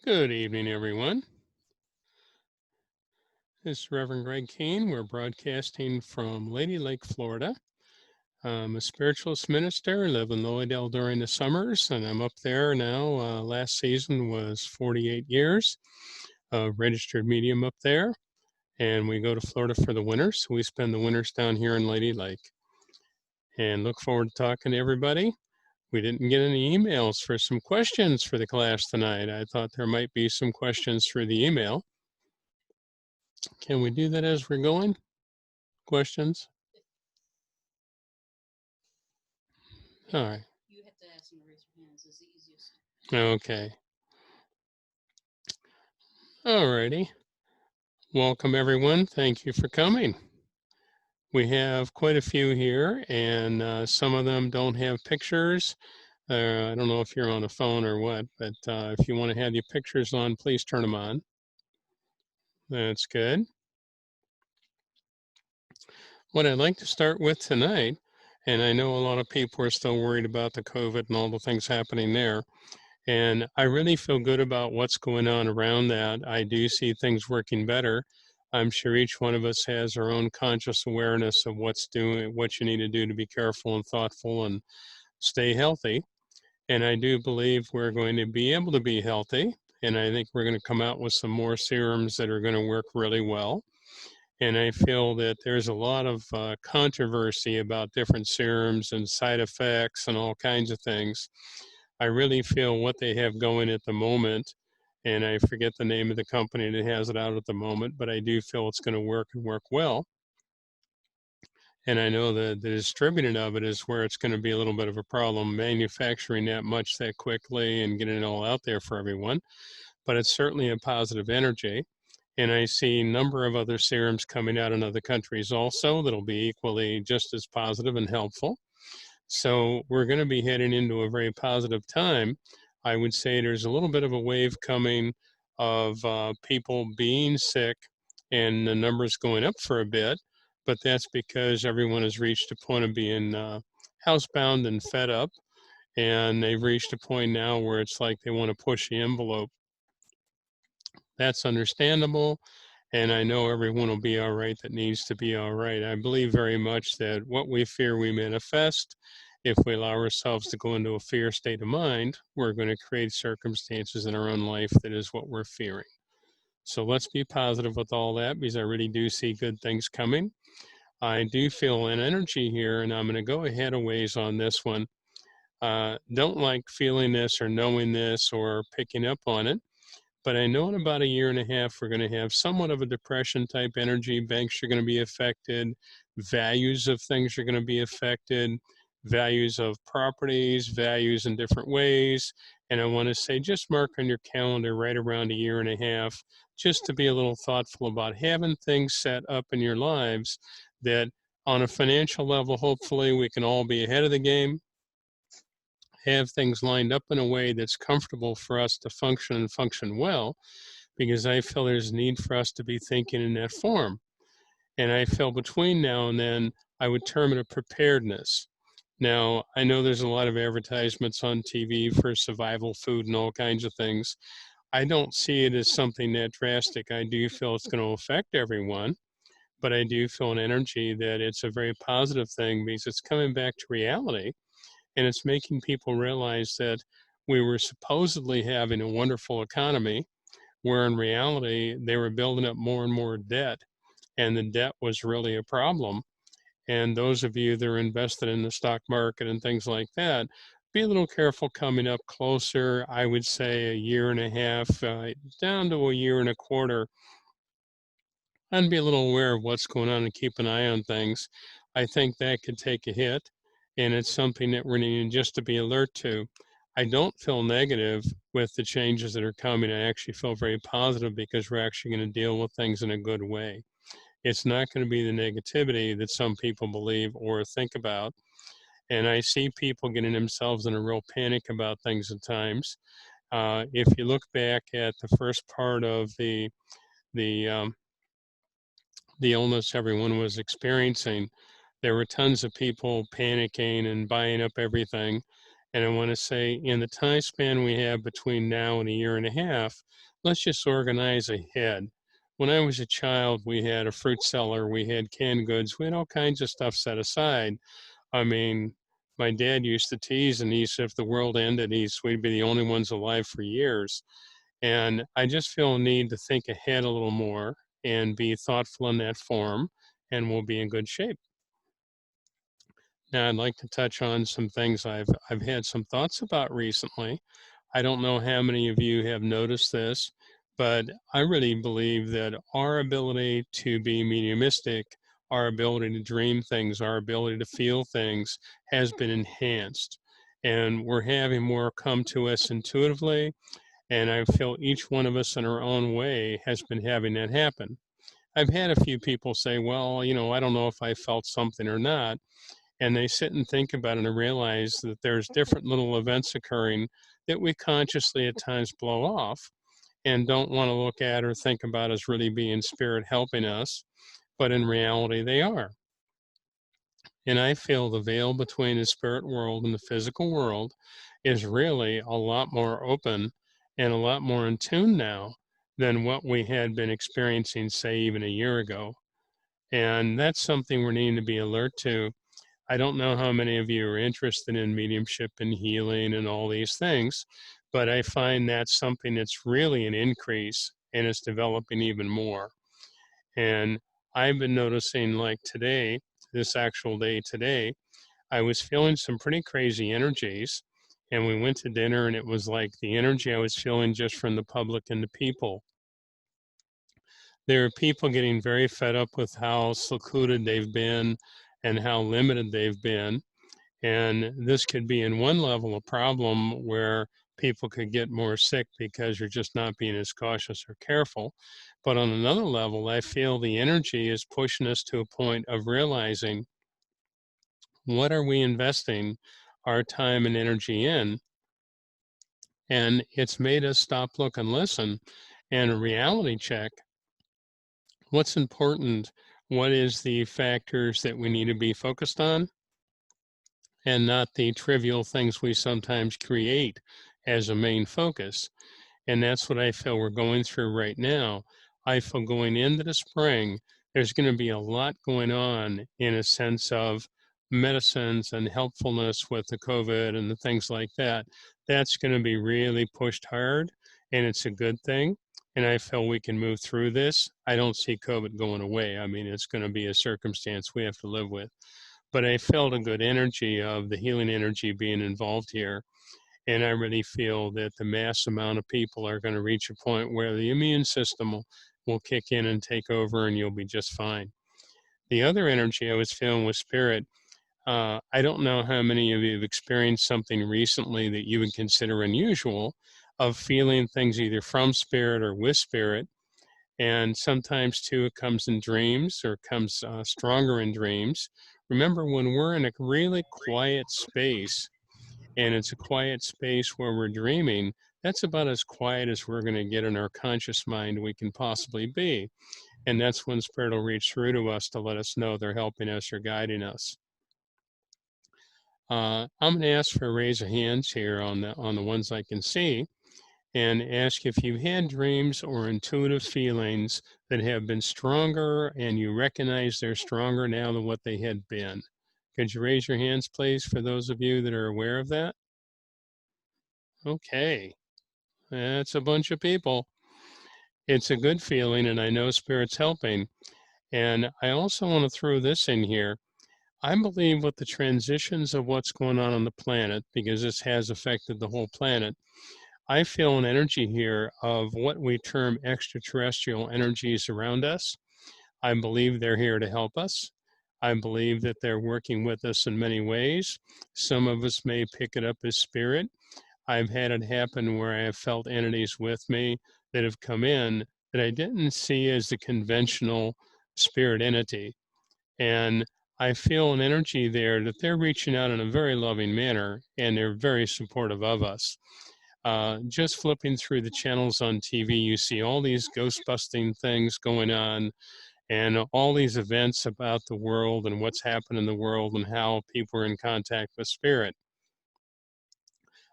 Good evening, everyone. This is Reverend Greg Kehn. We're broadcasting from Lady Lake, Florida. I'm a spiritualist minister. I live in Lloydell during the summers, and I'm up there now. Last season was 48 years, a registered medium up there, and we go to Florida for the winters. So we spend the winters down here in Lady Lake, and look forward to talking to everybody. We didn't get any emails for some questions for the class tonight. I thought there might be some questions through the email. Can we do that as we're going? Questions? All right. Okay. All righty. Welcome, everyone. Thank you for coming. We have quite a few here, and some of them don't have pictures. I don't know if you're on a phone or what, but if you want to have your pictures on, please turn them on. That's good. What I'd like to start with tonight, and I know a lot of people are still worried about the COVID and all the things happening there, and I really feel good about what's going on around that. I do see things working better. I'm sure each one of us has our own conscious awareness of what you need to do to be careful and thoughtful and stay healthy. And I do believe we're going to be able to be healthy. And I think we're going to come out with some more serums that are going to work really well. And I feel that there's a lot of controversy about different serums and side effects and all kinds of things. I really feel what they have going at the moment, and I forget the name of the company that has it out at the moment, but I do feel it's going to work and work well. And I know that the distributing of it is where it's going to be a little bit of a problem, manufacturing that much that quickly and getting it all out there for everyone. But it's certainly a positive energy. And I see a number of other serums coming out in other countries also that'll be equally just as positive and helpful. So we're going to be heading into a very positive time. I would say there's a little bit of a wave coming of people being sick and the numbers going up for a bit, but that's because everyone has reached a point of being housebound and fed up, and they've reached a point now where it's like they want to push the envelope. That's understandable, and I know everyone will be all right that needs to be all right. I believe very much that what we fear we manifest. If we allow ourselves to go into a fear state of mind, we're going to create circumstances in our own life that is what we're fearing. So let's be positive with all that, because I really do see good things coming. I do feel an energy here, and I'm going to go ahead a ways on this one. Don't like feeling this or knowing this or picking up on it. But I know in about a year and a half, we're going to have somewhat of a depression type energy. Banks are going to be affected. Values of things are going to be affected. Values of properties, values in different ways. And I want to say, just mark on your calendar right around a year and a half, just to be a little thoughtful about having things set up in your lives that on a financial level, hopefully we can all be ahead of the game, have things lined up in a way that's comfortable for us to function and function well, because I feel there's a need for us to be thinking in that form. And I feel between now and then, I would term it a preparedness. Now, I know there's a lot of advertisements on TV for survival food and all kinds of things. I don't see it as something that drastic. I do feel it's going to affect everyone, but I do feel an energy that it's a very positive thing because it's coming back to reality, and it's making people realize that we were supposedly having a wonderful economy, where in reality they were building up more and more debt, and the debt was really a problem. And those of you that are invested in the stock market and things like that, be a little careful coming up closer. I would say a year and a half, down to a year and a quarter, and be a little aware of what's going on and keep an eye on things. I think that could take a hit, and it's something that we're needing just to be alert to. I don't feel negative with the changes that are coming. I actually feel very positive because we're actually going to deal with things in a good way. It's not going to be the negativity that some people believe or think about. And I see people getting themselves in a real panic about things at times. If you look back at the first part of the um, the illness everyone was experiencing, there were tons of people panicking and buying up everything. And I want to say, in the time span we have between now and a year and a half, let's just organize ahead. When I was a child, we had a fruit cellar, we had canned goods, we had all kinds of stuff set aside. I mean, my dad used to tease, and he said, if the world ended, we'd be the only ones alive for years. And I just feel a need to think ahead a little more and be thoughtful in that form, and we'll be in good shape. Now, I'd like to touch on some things I've had some thoughts about recently. I don't know how many of you have noticed this, but I really believe that our ability to be mediumistic, our ability to dream things, our ability to feel things has been enhanced. And we're having more come to us intuitively. And I feel each one of us in our own way has been having that happen. I've had a few people say, well, I don't know if I felt something or not. And they sit and think about it and realize that there's different little events occurring that we consciously at times blow off and don't want to look at or think about as really being spirit helping us, but in reality they are. And I feel the veil between the spirit world and the physical world is really a lot more open and a lot more in tune now than what we had been experiencing, say, even a year ago. And that's something we're needing to be alert to. I don't know how many of you are interested in mediumship and healing and all these things, but I find that's something that's really an increase and it's developing even more. And I've been noticing, like today, this actual day today, I was feeling some pretty crazy energies. And we went to dinner, and it was like the energy I was feeling just from the public and the people. There are people getting very fed up with how secluded they've been and how limited they've been. And this could be, in one level, a problem where people could get more sick because you're just not being as cautious or careful. But on another level, I feel the energy is pushing us to a point of realizing, what are we investing our time and energy in? And it's made us stop, look, and listen and a reality check. What's important? What is the factors that we need to be focused on? And not the trivial things we sometimes create as a main focus. And that's what I feel we're going through right now. I feel going into the spring, there's going to be a lot going on in a sense of medicines and helpfulness with the COVID and the things like that. That's going to be really pushed hard, and it's a good thing. And I feel we can move through this. I don't see COVID going away. I mean, it's going to be a circumstance we have to live with. But I felt a good energy of the healing energy being involved here. And I really feel that the mass amount of people are going to reach a point where the immune system will kick in and take over, and you'll be just fine. The other energy I was feeling with spirit, I don't know how many of you have experienced something recently that you would consider unusual, of feeling things either from spirit or with spirit. And sometimes, too, it comes in dreams or comes stronger in dreams. Remember, when we're in a really quiet space, and it's a quiet space where we're dreaming, that's about as quiet as we're going to get in our conscious mind we can possibly be. And that's when spirit will reach through to us to let us know they're helping us or guiding us. I'm going to ask for a raise of hands here on the ones I can see, and ask if you've had dreams or intuitive feelings that have been stronger and you recognize they're stronger now than what they had been. Could you raise your hands, please, for those of you that are aware of that? Okay, that's a bunch of people. It's a good feeling, and I know Spirit's helping. And I also want to throw this in here. I believe with the transitions of what's going on the planet, because this has affected the whole planet, I feel an energy here of what we term extraterrestrial energies around us. I believe they're here to help us. I believe that they're working with us in many ways. Some of us may pick it up as spirit. I've had it happen where I have felt entities with me that have come in that I didn't see as the conventional spirit entity. And I feel an energy there that they're reaching out in a very loving manner, and they're very supportive of us. Just flipping through the channels on TV, you see all these ghost busting things going on, and all these events about the world and what's happened in the world and how people are in contact with spirit.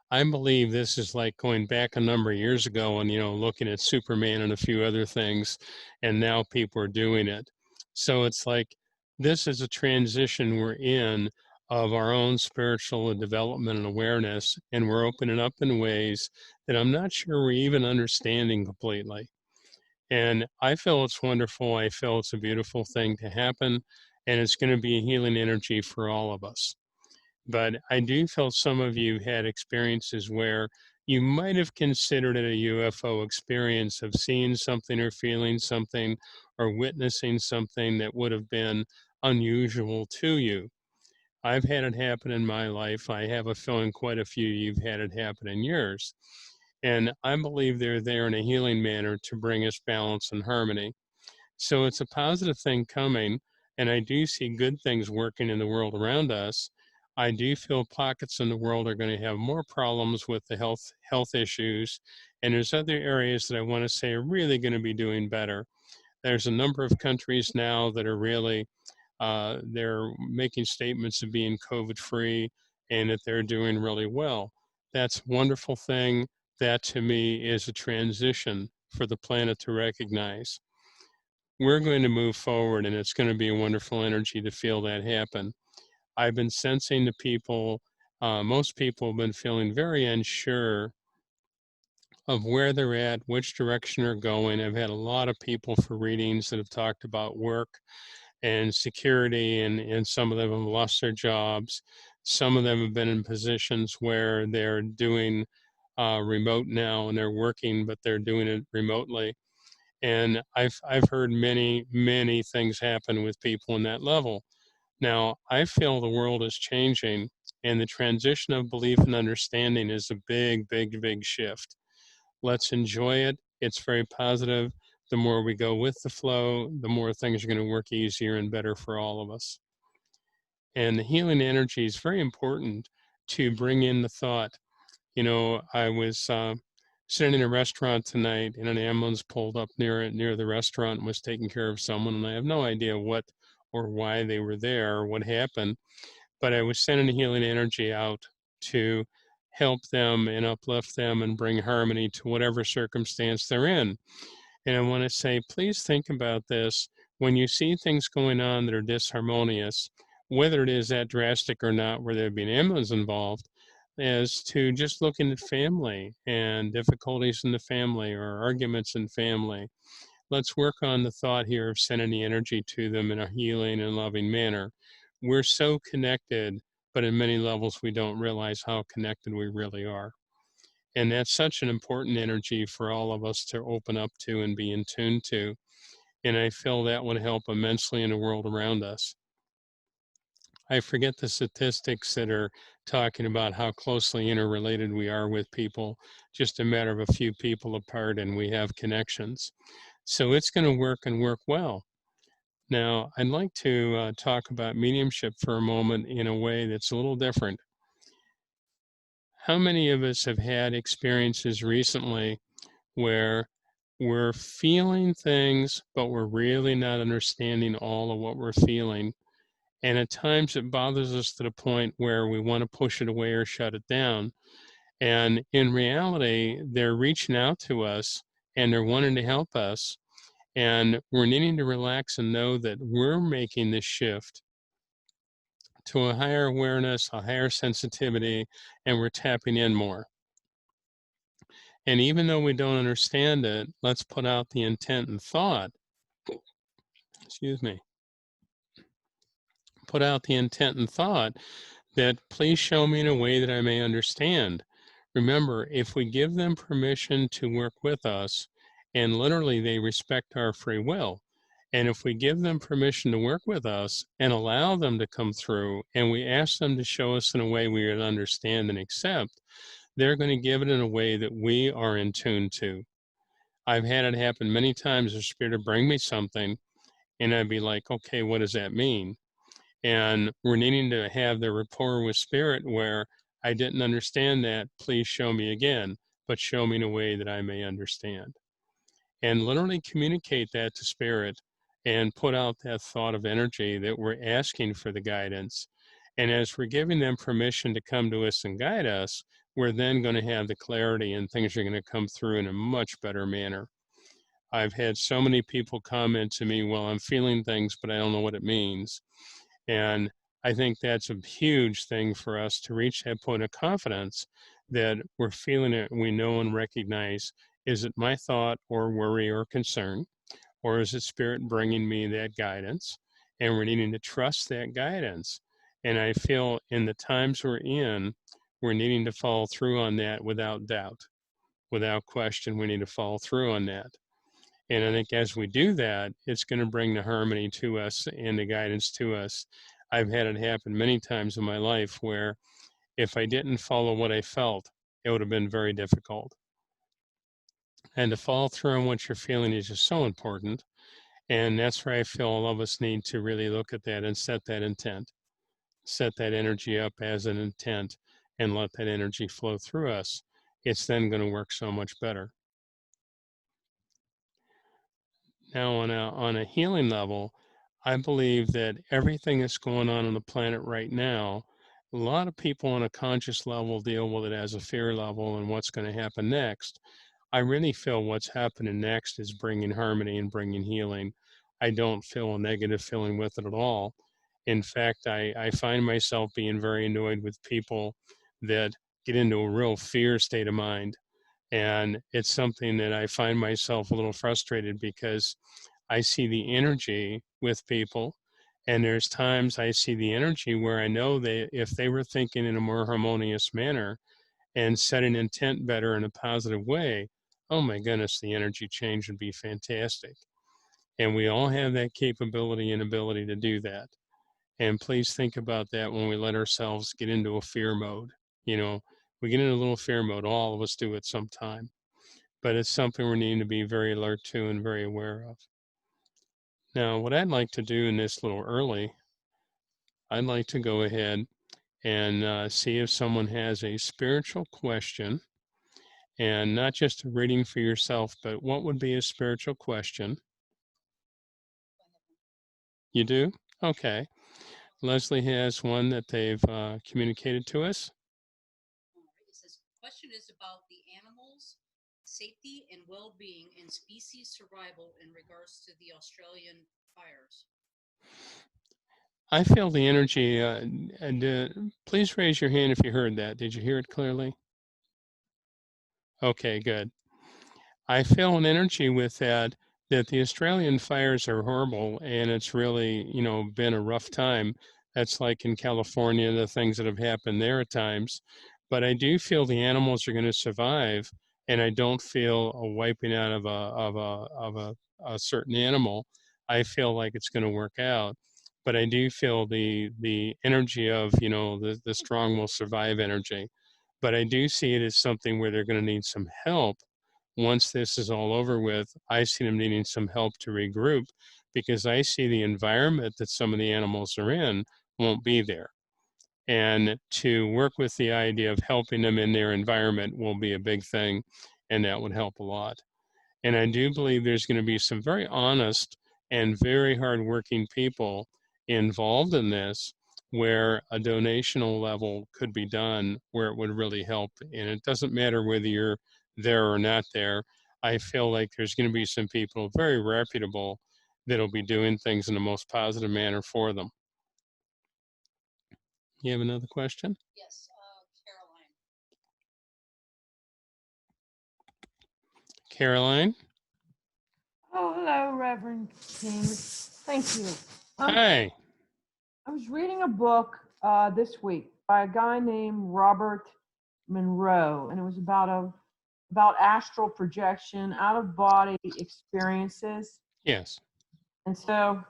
I believe this is like going back a number of years ago and, looking at Superman and a few other things, and now people are doing it. So it's like this is a transition we're in of our own spiritual development and awareness, and we're opening up in ways that I'm not sure we're even understanding completely. And I feel it's wonderful. I feel it's a beautiful thing to happen, and it's going to be a healing energy for all of us. But I do feel some of you had experiences where you might have considered it a UFO experience of seeing something or feeling something or witnessing something that would have been unusual to you. I've had it happen in my life. I have a feeling quite a few you've had it happen in yours. And I believe they're there in a healing manner to bring us balance and harmony. So it's a positive thing coming, and I do see good things working in the world around us. I do feel pockets in the world are going to have more problems with the health issues, and there's other areas that I want to say are really going to be doing better. There's a number of countries now that are really they're making statements of being COVID free and that they're doing really well. That's a wonderful thing. That to me is a transition for the planet to recognize. We're going to move forward, and it's going to be a wonderful energy to feel that happen. I've been sensing the people, most people have been feeling very unsure of where they're at, which direction they're going. I've had a lot of people for readings that have talked about work and security, and some of them have lost their jobs. Some of them have been in positions where they're doing remote now and they're working, but they're doing it remotely. And I've heard many things happen with people in that level. Now, I feel the world is changing, and the transition of belief and understanding is a big shift. Let's enjoy it. It's very positive. The more we go with the flow, the more things are going to work easier and better for all of us. And the healing energy is very important to bring in the thought. I was sitting in a restaurant tonight, and an ambulance pulled up near the restaurant and was taking care of someone, and I have no idea what or why they were there or what happened, but I was sending a healing energy out to help them and uplift them and bring harmony to whatever circumstance they're in. And I want to say, please think about this when you see things going on that are disharmonious, whether it is that drastic or not, where there be an ambulance involved, as to just looking at family and difficulties in the family or arguments in family. Let's work on the thought here of sending the energy to them in a healing and loving manner. We're so connected, but in many levels, we don't realize how connected we really are. And that's such an important energy for all of us to open up to and be in tune to. And I feel that would help immensely in the world around us. I forget the statistics that are talking about how closely interrelated we are with people, just a matter of a few people apart, and we have connections. So it's going to work and work well. Now, I'd like to talk about mediumship for a moment in a way that's a little different. How many of us have had experiences recently where we're feeling things, but we're really not understanding all of what we're feeling? And at times it bothers us to the point where we want to push it away or shut it down. And in reality, they're reaching out to us and they're wanting to help us. And we're needing to relax and know that we're making this shift to a higher awareness, a higher sensitivity, and we're tapping in more. And even though we don't understand it, let's put out the intent and thought, excuse me, put out the intent and thought that please show me in a way that I may understand. Remember, if we give them permission to work with us, and literally they respect our free will, and if we give them permission to work with us and allow them to come through, and we ask them to show us in a way we would understand and accept, they're going to give it in a way that we are in tune to. I've had it happen many times. The spirit would bring me something, and I'd be like, okay, what does that mean? And we're needing to have the rapport with spirit where I didn't understand that. Please show me again, but show me in a way that I may understand. And literally communicate that to spirit and put out that thought of energy that we're asking for the guidance. And as we're giving them permission to come to us and guide us, we're then going to have the clarity and things are going to come through in a much better manner. I've had so many people comment to me, well, I'm feeling things, but I don't know what it means. And I think that's a huge thing for us to reach that point of confidence that we're feeling it, we know and recognize, is it my thought or worry or concern, or is it spirit bringing me that guidance? And we're needing to trust that guidance. And I feel in the times we're in, we're needing to follow through on that without doubt, without question. We need to follow through on that. And I think as we do that, it's going to bring the harmony to us and the guidance to us. I've had it happen many times in my life where if I didn't follow what I felt, it would have been very difficult. And to follow through on what you're feeling is just so important. And that's where I feel all of us need to really look at that and set that intent, set that energy up as an intent, and let that energy flow through us. It's then going to work so much better. Now, on a healing level, I believe that everything that's going on the planet right now, a lot of people on a conscious level deal with it as a fear level and what's going to happen next. I really feel what's happening next is bringing harmony and bringing healing. I don't feel a negative feeling with it at all. In fact, I find myself being very annoyed with people that get into a real fear state of mind. And it's something that I find myself a little frustrated because I see the energy with people. And there's times I see the energy where I know they, if they were thinking in a more harmonious manner and setting intent better in a positive way, oh my goodness, the energy change would be fantastic. And we all have that capability and ability to do that. And please think about that when we let ourselves get into a fear mode. You know, we get into a little fear mode, all of us do at some time, but it's something we're needing to be very alert to and very aware of. Now, what I'd like to do in this little early, I'd like to go ahead and see if someone has a spiritual question, and not just a reading for yourself, but what would be a spiritual question? You do? Okay. Leslie has one that they've communicated to us. It says, question is about the animals' safety and well-being and species survival in regards to the Australian fires. I feel the energy, and please raise your hand if you heard that. Did you hear it clearly? Okay, good. I feel an energy with that the Australian fires are horrible and it's really, been a rough time. That's like in California, the things that have happened there at times. But I do feel the animals are going to survive, and I don't feel a wiping out of a certain animal. I feel like it's going to work out. But I do feel the energy of, the strong will survive energy. But I do see it as something where they're going to need some help once this is all over with. I see them needing some help to regroup because I see the environment that some of the animals are in won't be there. And to work with the idea of helping them in their environment will be a big thing, and that would help a lot. And I do believe there's going to be some very honest and very hardworking people involved in this where a donational level could be done where it would really help. And it doesn't matter whether you're there or not there. I feel like there's going to be some people very reputable that'll be doing things in the most positive manner for them. You have another question? Yes, Caroline. Caroline? Oh, hello, Reverend King. Thank you. Hi. I was reading a book this week by a guy named Robert Monroe, and it was about astral projection, out of body experiences. Yes. And so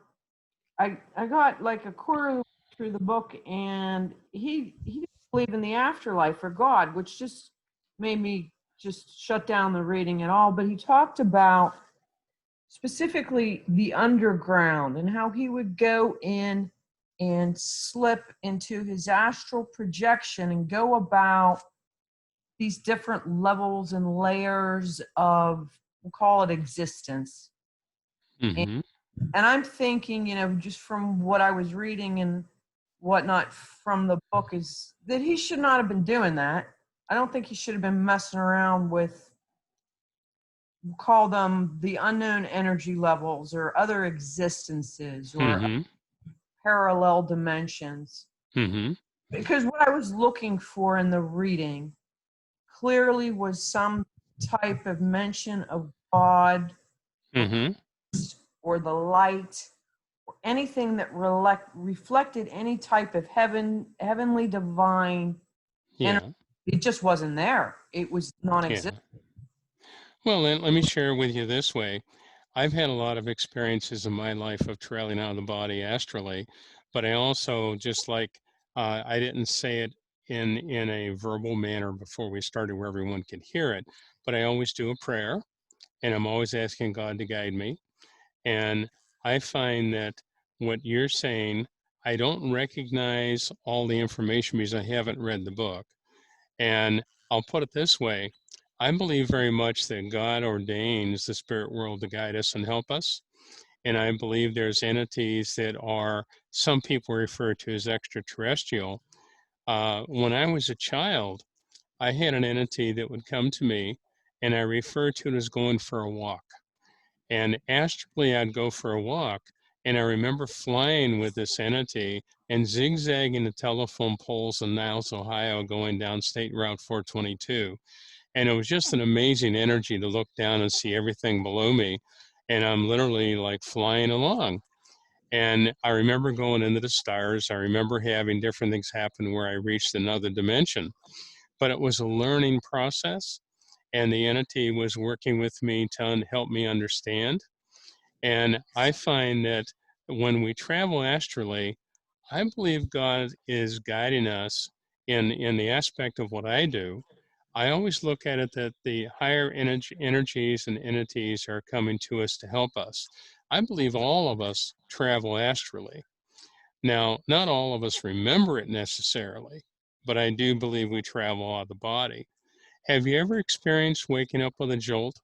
I got like a quarter through the book, and he didn't believe in the afterlife or God, which just made me just shut down the reading at all. But he talked about specifically the underground and how he would go in and slip into his astral projection and go about these different levels and layers of, we'll call it existence. Mm-hmm. And I'm thinking, just from what I was reading and whatnot from the book, is that he should not have been doing that. I don't think he should have been messing around with, call them the unknown energy levels or other existences or Mm-hmm. parallel dimensions. Mm-hmm. Because what I was looking for in the reading clearly was some type of mention of God Mm-hmm. or the light, or anything that reflected any type of heavenly divine energy. Yeah. It just wasn't there. It was non-existent. Yeah. Well, let me share with you this way. I've had a lot of experiences in my life of trailing out of the body astrally, but I also just like I didn't say it in a verbal manner before we started where everyone could hear it, but I always do a prayer, and I'm always asking God to guide me. And I find that what you're saying, I don't recognize all the information because I haven't read the book. And I'll put it this way, I believe very much that God ordains the spirit world to guide us and help us. And I believe there's entities that are, some people refer to as extraterrestrial. When I was a child, I had an entity that would come to me, and I refer to it as going for a walk. And astrally, I'd go for a walk. And I remember flying with this entity and zigzagging the telephone poles in Niles, Ohio, going down State Route 422. And it was just an amazing energy to look down and see everything below me. And I'm literally like flying along. And I remember going into the stars. I remember having different things happen where I reached another dimension. But it was a learning process. And the entity was working with me to help me understand. And I find that when we travel astrally, I believe God is guiding us in the aspect of what I do. I always look at it that the higher energies and entities are coming to us to help us. I believe all of us travel astrally. Now, not all of us remember it necessarily, but I do believe we travel out of the body. Have you ever experienced waking up with a jolt?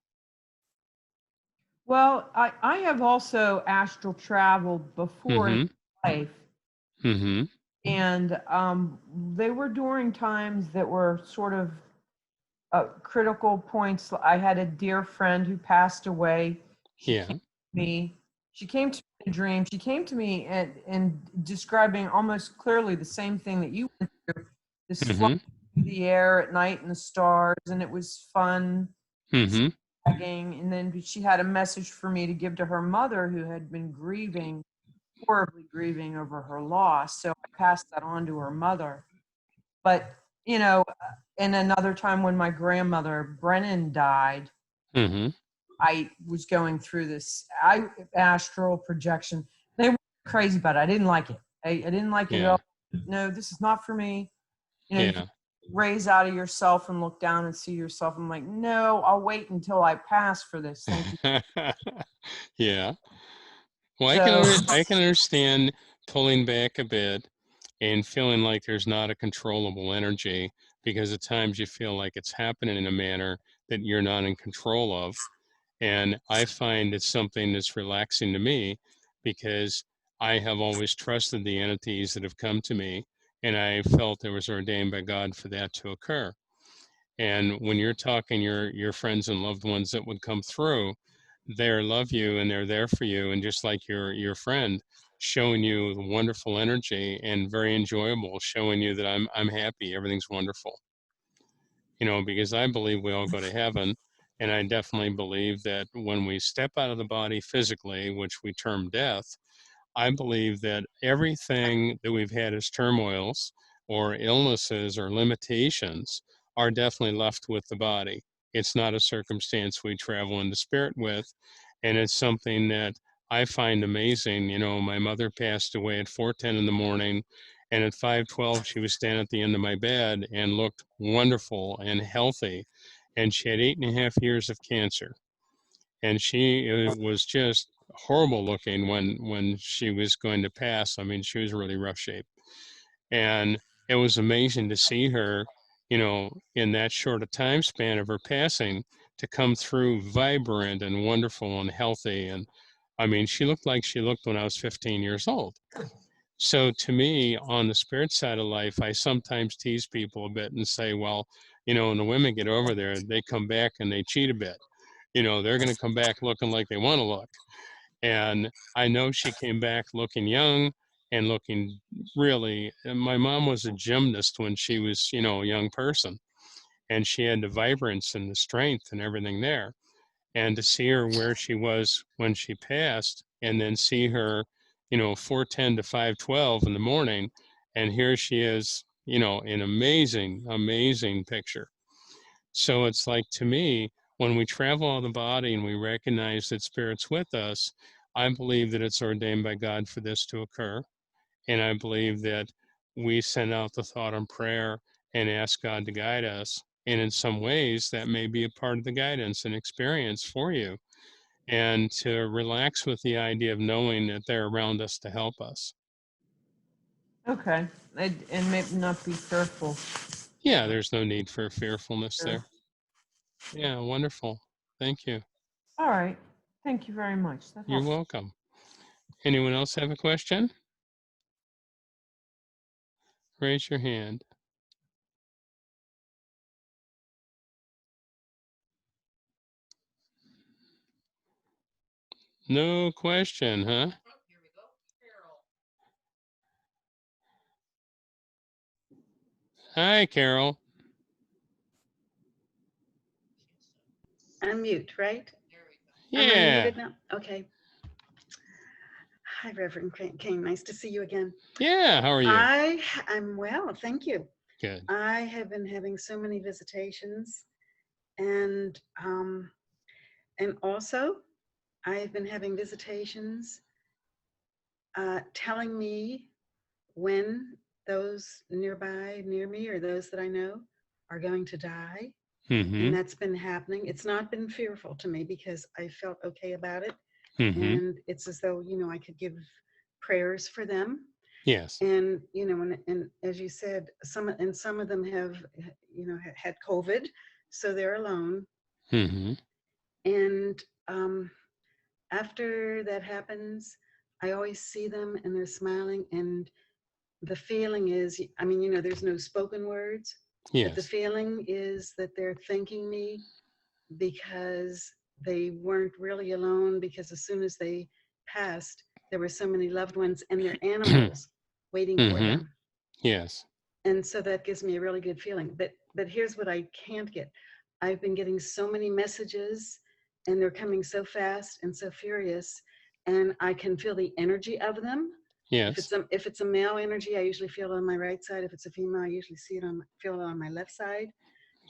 Well, I have also astral traveled before in Mm-hmm. life, Mm-hmm. and they were during times that were sort of critical points. I had a dear friend who passed away. She came Yeah. to me. She came to me in a dream. She came to me and describing almost clearly the same thing that you went through. This flying Mm-hmm. through the air at night in the stars, and it was fun. Mm-hmm. And then she had a message for me to give to her mother, who had been grieving, horribly grieving over her loss. So I passed that on to her mother. But, you know, and another time when my grandmother, Brennan, died, Mm-hmm. I was going through this astral projection. They were crazy about it. I didn't like it. I didn't like it at Yeah. all. No, this is not for me. You can Yeah. raise out of yourself and look down and see yourself. I'm like, no, I'll wait until I pass for this. Thank you. Yeah. Well, So, I can understand pulling back a bit and feeling like there's not a controllable energy because at times you feel like it's happening in a manner that you're not in control of. And I find it's something that's relaxing to me because I have always trusted the entities that have come to me, and I felt it was ordained by God for that to occur. And when you're talking your friends and loved ones that would come through, they love you and they're there for you, and just like your friend, showing you the wonderful energy and very enjoyable, showing you that I'm happy, everything's wonderful. You know, because I believe we all go to heaven, and I definitely believe that when we step out of the body physically, which we term death, I believe that everything that we've had as turmoils or illnesses or limitations are definitely left with the body. It's not a circumstance we travel into spirit with, and it's something that I find amazing. You know, my mother passed away at 4:10 in the morning, and at 5:12 she was standing at the end of my bed and looked wonderful and healthy, and she had 8.5 years of cancer, and she was just horrible looking when she was going to pass. I mean, she was really rough shape, and it was amazing to see her, you know, in that short a time span of her passing, to come through vibrant and wonderful and healthy. And I mean, she looked like she looked when I was 15 years old. So to me, on the spirit side of life, I sometimes tease people a bit and say, well, And the women get over there, they come back and they cheat a bit. They're going to come back looking like they want to look. And I know she came back looking young and looking really, and my mom was a gymnast when she was, a young person, and she had the vibrance and the strength and everything there. And to see her where she was when she passed, and then see her, 4:10 to 5:12 in the morning, and here she is, an amazing, amazing picture. So it's like, to me, when we travel on the body and we recognize that Spirit's with us, I believe that it's ordained by God for this to occur. And I believe that we send out the thought and prayer and ask God to guide us. And in some ways, that may be a part of the guidance and experience for you. And to relax with the idea of knowing that they're around us to help us. Okay. And maybe not be fearful. Yeah, there's no need for fearfulness Sure. there. Yeah, wonderful. Thank you. All right. Thank you very much. That You're helps. welcome. Anyone else have a question? Raise your hand. No question, huh? Here we go. Carol. Hi, Carol. Unmute, right? There we go. Am I Yeah. unmuted now? Okay. Hi, Reverend Kehn. Nice to see you again. Yeah. How are you? I'm well, thank you. Good. I have been having so many visitations, and also I've been having visitations telling me when those near me, or those that I know are going to die. Mm-hmm. And that's been happening. It's not been fearful to me because I felt okay about it. Mm-hmm. And it's as though, I could give prayers for them. Yes. And, and as you said, some of them have, had COVID, so they're alone. Mm-hmm. And after that happens, I always see them and they're smiling. And the feeling is, there's no spoken words, but the Yes. feeling is that they're thanking me because they weren't really alone, because as soon as they passed, there were so many loved ones and their animals waiting for Mm-hmm. them. Yes. And so that gives me a really good feeling. But here's what I can't get. I've been getting so many messages and they're coming so fast and so furious, and I can feel the energy of them. Yes. If it's a male energy, I usually feel it on my right side. If it's a female, I usually feel it on my left side.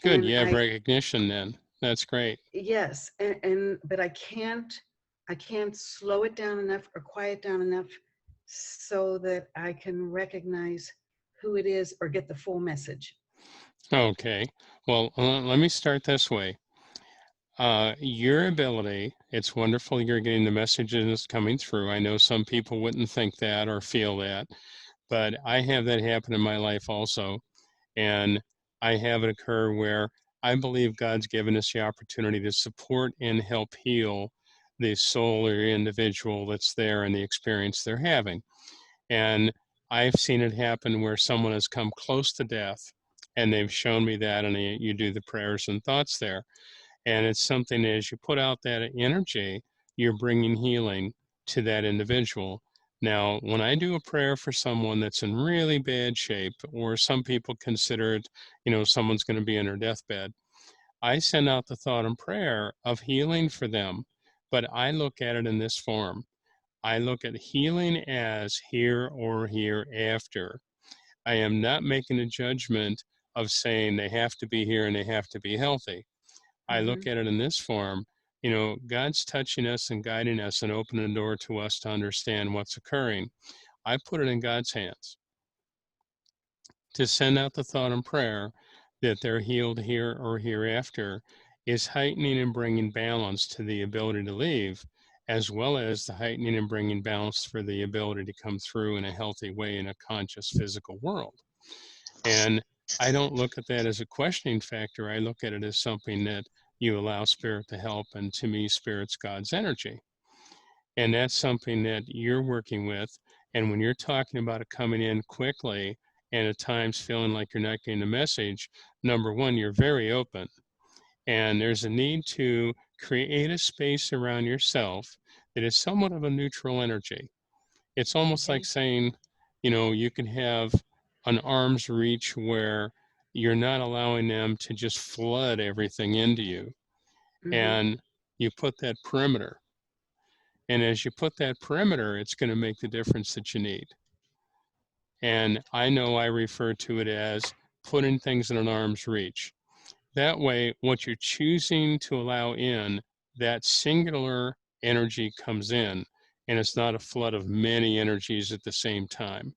Good. And You have recognition then. That's great. yes, but I can't slow it down enough or quiet down enough so that I can recognize who it is or get the full message. Okay. Well, let me start this way. Your ability, it's wonderful you're getting the messages coming through. I know some people wouldn't think that or feel that, but I have that happen in my life also. And I have it occur where I believe God's given us the opportunity to support and help heal the soul or individual that's there and the experience they're having. And I've seen it happen where someone has come close to death and they've shown me that, and you do the prayers and thoughts there. And it's something, as you put out that energy, you're bringing healing to that individual. Now, when I do a prayer for someone that's in really bad shape, or some people consider it, someone's going to be in their deathbed, I send out the thought and prayer of healing for them. But I look at it in this form. I look at healing as here or hereafter. I am not making a judgment of saying they have to be here and they have to be healthy. I look at it in this form. God's touching us and guiding us and opening the door to us to understand what's occurring. I put it in God's hands to send out the thought and prayer that they're healed here or hereafter is heightening and bringing balance to the ability to leave, as well as the heightening and bringing balance for the ability to come through in a healthy way in a conscious physical world. And I don't look at that as a questioning factor. I look at it as something that you allow Spirit to help. And to me, Spirit's God's energy. And that's something that you're working with. And when you're talking about it coming in quickly and at times feeling like you're not getting the message, number one, you're very open. And there's a need to create a space around yourself that is somewhat of a neutral energy. It's almost like Okay. saying, you can have an arm's reach where you're not allowing them to just flood everything into you. Mm-hmm. And you put that perimeter. And as you put that perimeter, it's going to make the difference that you need. And I know I refer to it as putting things in an arm's reach. That way, what you're choosing to allow in, that singular energy comes in, and it's not a flood of many energies at the same time.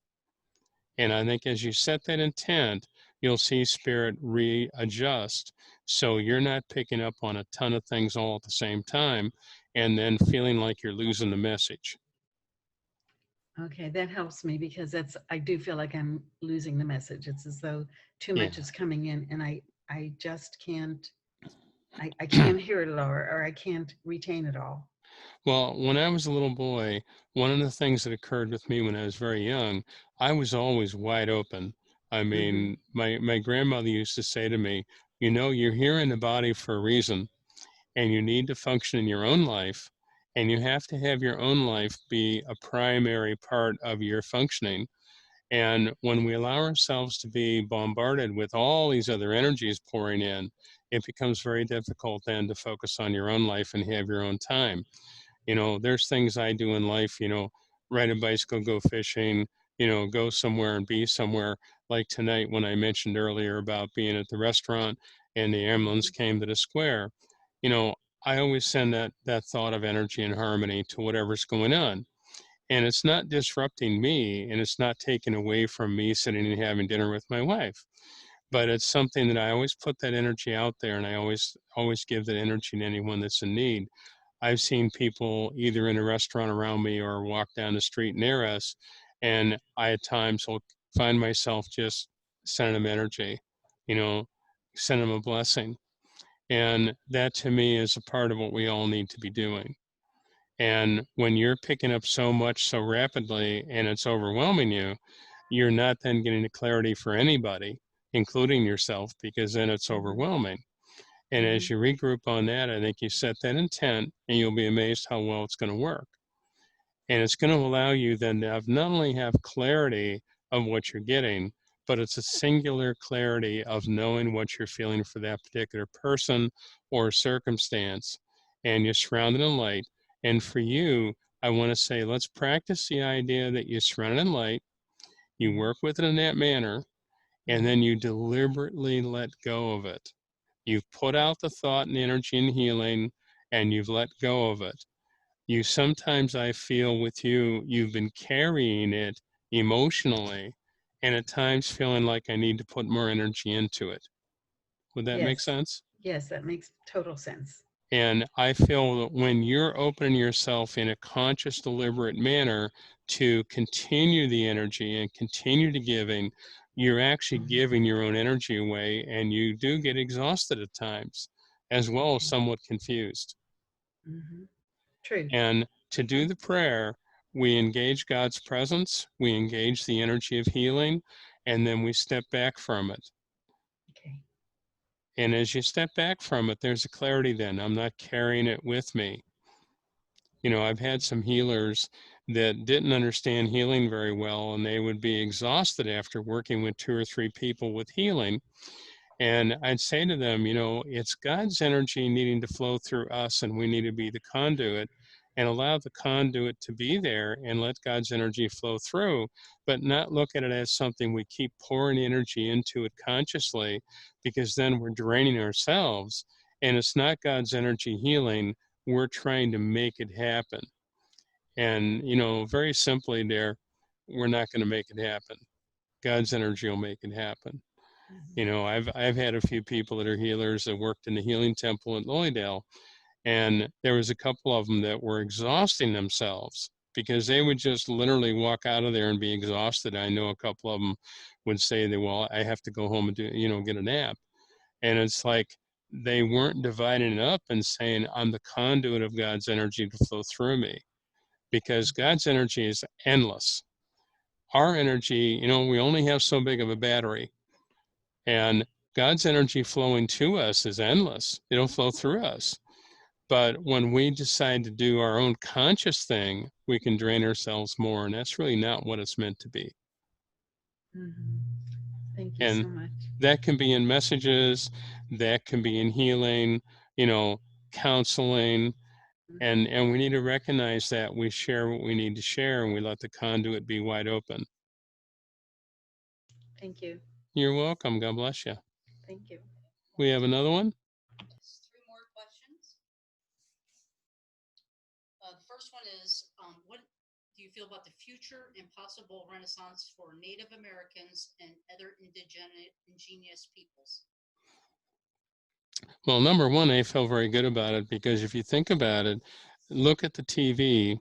And I think as you set that intent, you'll see spirit readjust. So you're not picking up on a ton of things all at the same time and then feeling like you're losing the message. Okay, that helps me because I do feel like I'm losing the message. It's as though too Yeah. much is coming in and I just can't, I can't hear it all or I can't retain it all. Well, when I was a little boy, one of the things that occurred with me when I was very young, I was always wide open. I Mm-hmm. mean, my grandmother used to say to me, you're here in the body for a reason, and you need to function in your own life, and you have to have your own life be a primary part of your functioning. And when we allow ourselves to be bombarded with all these other energies pouring in, it becomes very difficult then to focus on your own life and have your own time. There's things I do in life, ride a bicycle, go fishing, go somewhere and be somewhere. Like tonight, when I mentioned earlier about being at the restaurant and the ambulance came to the square, you know, I always send that thought of energy and harmony to whatever's going on. And it's not disrupting me, and it's not taken away from me sitting and having dinner with my wife. But it's something that I always put that energy out there, and I always give that energy to anyone that's in need. I've seen people either in a restaurant around me or walk down the street near us, and I at times will find myself just sending them energy, you know, send them a blessing. And that to me is a part of what we all need to be doing. And when you're picking up so much so rapidly and it's overwhelming you, you're not then getting the clarity for anybody, including yourself, because then it's Mm-hmm. overwhelming. And Mm-hmm. as you regroup on that, I think you set that intent and you'll be amazed how well it's going to work. And it's going to allow you then to have not only have clarity of what you're getting, but it's a singular clarity of knowing what you're feeling for that particular person or circumstance. And you're surrounded in light. And for you, I want to say, let's practice the idea that you're surrounded in light, you Mm-hmm. work with it in that manner, and Mm-hmm. then you deliberately let go of it. You've put out the thought and energy and healing, and you've let go of it. You sometimes, I feel with you, you've been carrying it emotionally, and at times feeling like I need to put more energy into it. Would that make Yes. sense? Yes, that makes total sense. And I feel that when you're opening yourself in a conscious, deliberate manner to continue the energy and continue to giving, you're actually Mm-hmm. giving your own energy away, and you do get exhausted at times, as well as Okay. somewhat confused. Mm-hmm. True. And to do Um, the prayer, we engage God's presence, we engage the energy of healing, and then we step back from it. okay. And as you step back from it, there's a clarity then. I'm not carrying it with me. I've had some healers that didn't understand healing very well, and they would be exhausted after working with two or three people with healing. And I'd say to them, it's God's energy needing to flow through us, and we need to be the conduit and allow the conduit to be there and let God's energy flow through, but not look at it as something we keep pouring energy into it consciously, because then we're draining ourselves. And it's not God's energy healing. We're trying to make it happen. And, very simply there, we're not going to make it happen. God's energy will make it happen. Mm-hmm. I've had a few people that are healers that worked in the healing temple at Lilydale, and there was a couple of them that were exhausting themselves because they would just literally walk out of there and be exhausted. I know a couple of them would say that, well, I have to go home and get a nap. And it's like they weren't dividing it up and saying, I'm the conduit of God's energy to flow through me, because God's energy is endless. our energy, you know, we only have so big of a battery, and God's energy flowing to us is endless. It'll flow through us. But when we decide to do our own conscious thing, we can drain ourselves more, and that's really not what it's meant to be. Mhm. Thank you so And much. that can be in messages, that can be in healing, you know, counseling, and we need to recognize that we share what we need to share, and we let the conduit be wide open. Thank you. You're welcome. God bless you. Thank you. We have another one. Yes, three more questions. The first one is, what do you feel about the future and possible renaissance for Native Americans and other ingenious peoples? Well, number one, I feel very good about it, because if you think about it, look at the TV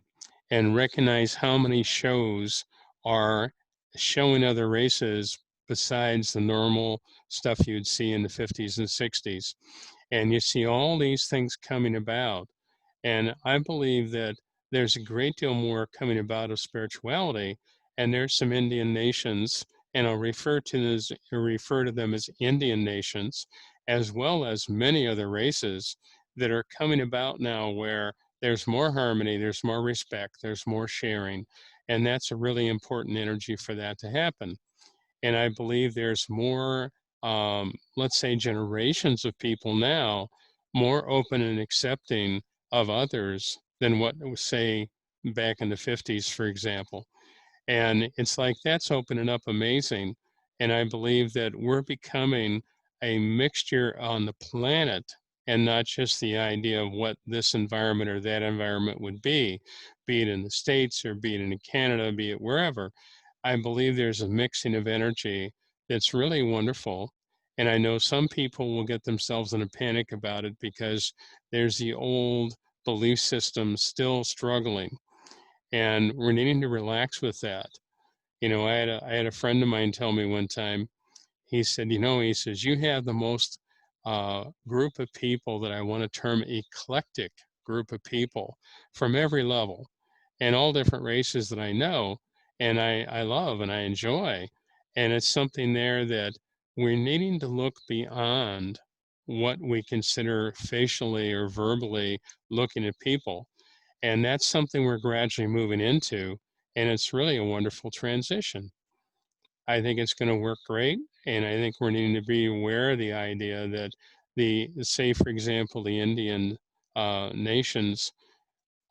and recognize how many shows are showing other races besides the normal stuff you'd see in the 50s and 60s. And you see all these things coming about. And I believe that there's a great deal more coming about of spirituality. And there's some Indian nations, and I'll refer to them as Indian nations, as well as many other races that are coming about now, where there's more harmony, there's more respect, there's more sharing. And that's a really important energy for that to happen. And I believe there's more, let's say, generations of people now more open and accepting of others than what was, say, back in the 50s, for example. And it's like that's opening up amazing. And I believe that we're becoming a mixture on the planet, and not just the idea of what this environment or that environment would be it in the States or be it in Canada, be it wherever. I believe there's a mixing of energy that's really wonderful. And I know some people will get themselves in a panic about it, because there's the old belief system still struggling. And we're needing to relax with that. You know, I had a friend of mine tell me one time, he said, you know, he says, you have the most group of people that I want to term eclectic group of people from every level and all different races that I know, and I love and I enjoy. And it's something there that we're needing to look beyond what we consider facially or verbally looking at people. And that's something we're gradually moving into. And it's really a wonderful transition. I think it's going to work great. And I think we're needing to be aware of the idea that say, for example, the Indian nations,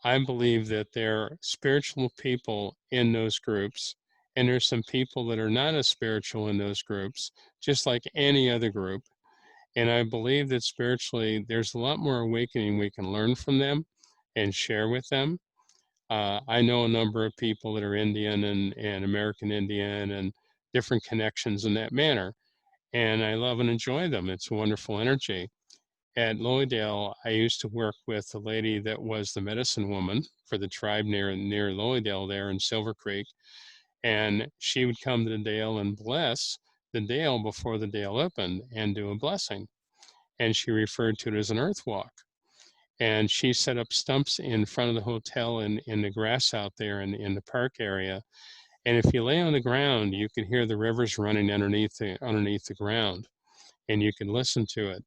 I believe that there are spiritual people in those groups, and there's some people that are not as spiritual in those groups, just like any other group. And I believe that spiritually, there's a lot more awakening we can learn from them and share with them. I know a number of people that are Indian and American Indian and different connections in that manner, and I love and enjoy them. It's a wonderful energy. At Lilydale, I used to work with a lady that was the medicine woman for the tribe near Lilydale there in Silver Creek, and she would come to the dale and bless the dale before the dale opened and do a blessing, and she referred to it as an earth walk. And she set up stumps in front of the hotel in the grass out there in the park area. And if you lay on the ground, you could hear the rivers running underneath the ground, and you could listen to it.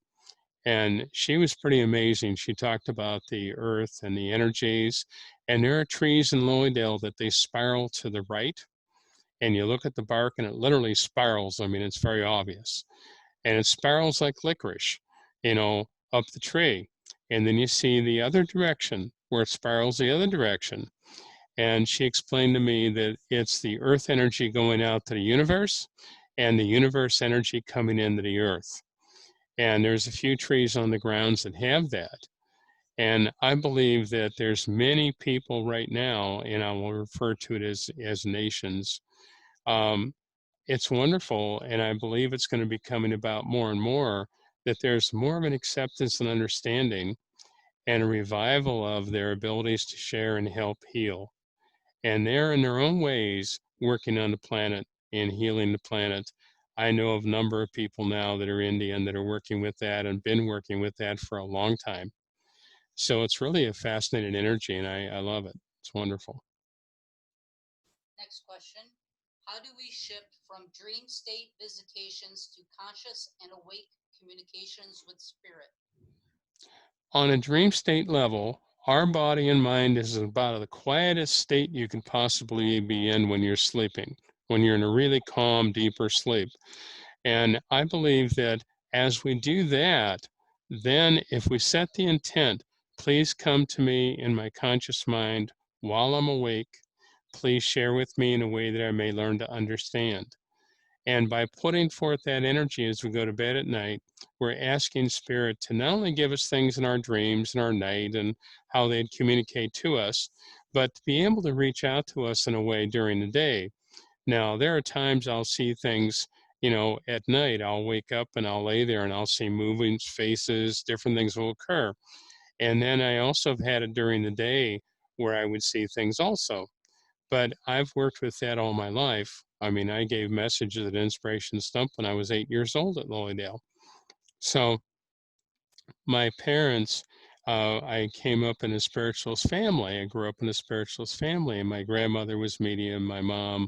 And she was pretty amazing. She talked about the earth and the energies. And there are trees in Lilydale that they spiral to the right. And you look at the bark and it literally spirals. I mean, it's very obvious. And it spirals like licorice, you know, up the tree. And then you see the other direction where it spirals the other direction. And she explained to me that it's the earth energy going out to the universe and the universe energy coming into the earth. And there's a few trees on the grounds that have that. And I believe that there's many people right now, and I will refer to it as nations. Um, it's wonderful, and I believe it's going to be coming about more and more, that there's more of an acceptance and understanding and a revival of their abilities to share and help heal. And they're in their own ways working on the planet and healing the planet. I know of a number of people now that are Indian that are working with that and been working with that for a long time. So it's really a fascinating energy, and I love it. It's wonderful. Next question. How do we shift from dream state visitations to conscious and awake communications with spirit? On a dream state level, our body and mind is about the quietest state you can possibly be in when you're sleeping, when you're in a really calm, deeper sleep. And I believe that as we do that, then if we set the intent, please come to me in my conscious mind while I'm awake. Please share with me in a way that I may learn to understand. And by putting forth that energy as we go to bed at night, we're asking Spirit to not only give us things in our dreams and our night and how they'd communicate to us, but to be able to reach out to us in a way during the day. Now, there are times I'll see things, at night. I'll wake up and I'll lay there and I'll see moving faces, different things will occur. And then I also have had it during the day where I would see things also. But I've worked with that all my life. I mean, I gave messages at Inspiration Stump when I was 8 years old at Lilydale. So my parents, I came up in a spiritualist family. I grew up in a spiritualist family, and my grandmother was medium, my mom,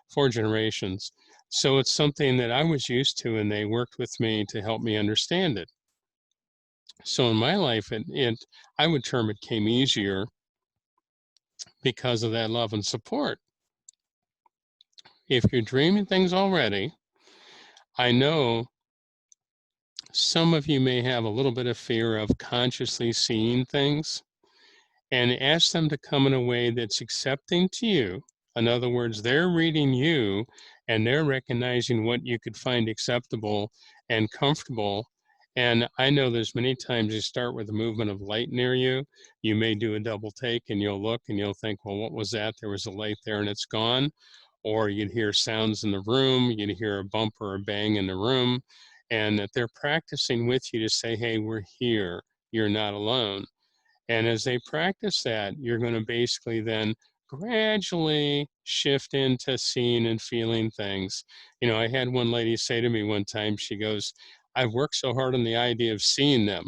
4 generations. So it's something that I was used to, and they worked with me to help me understand it. So in my life, I would term it came easier because of that love and support. If you're dreaming things already, I know some of you may have a little bit of fear of consciously seeing things, and ask them to come in a way that's accepting to you. In other words, they're reading you and they're recognizing what you could find acceptable and comfortable. And I know there's many times you start with a movement of light near you. You may do a double take and you'll look and you'll think, well, what was that? There was a light there and it's gone. Or you'd hear sounds in the room, you'd hear a bump or a bang in the room, and that they're practicing with you to say, hey, we're here, you're not alone. And as they practice that, you're going to basically then gradually shift into seeing and feeling things. I had one lady say to me one time, she goes, I've worked so hard on the idea of seeing them.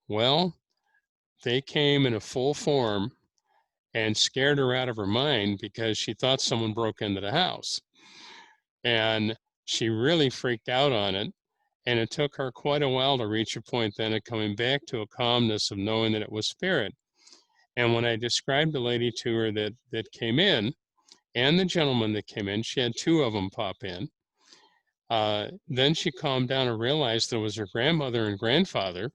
Well, they came in a full form and scared her out of her mind because she thought someone broke into the house. And she really freaked out on it. And it took her quite a while to reach a point then of coming back to a calmness of knowing that it was spirit. And when I described the lady to her that came in, and the gentleman that came in, she had two of them pop in. Then she calmed down and realized that it was her grandmother and grandfather.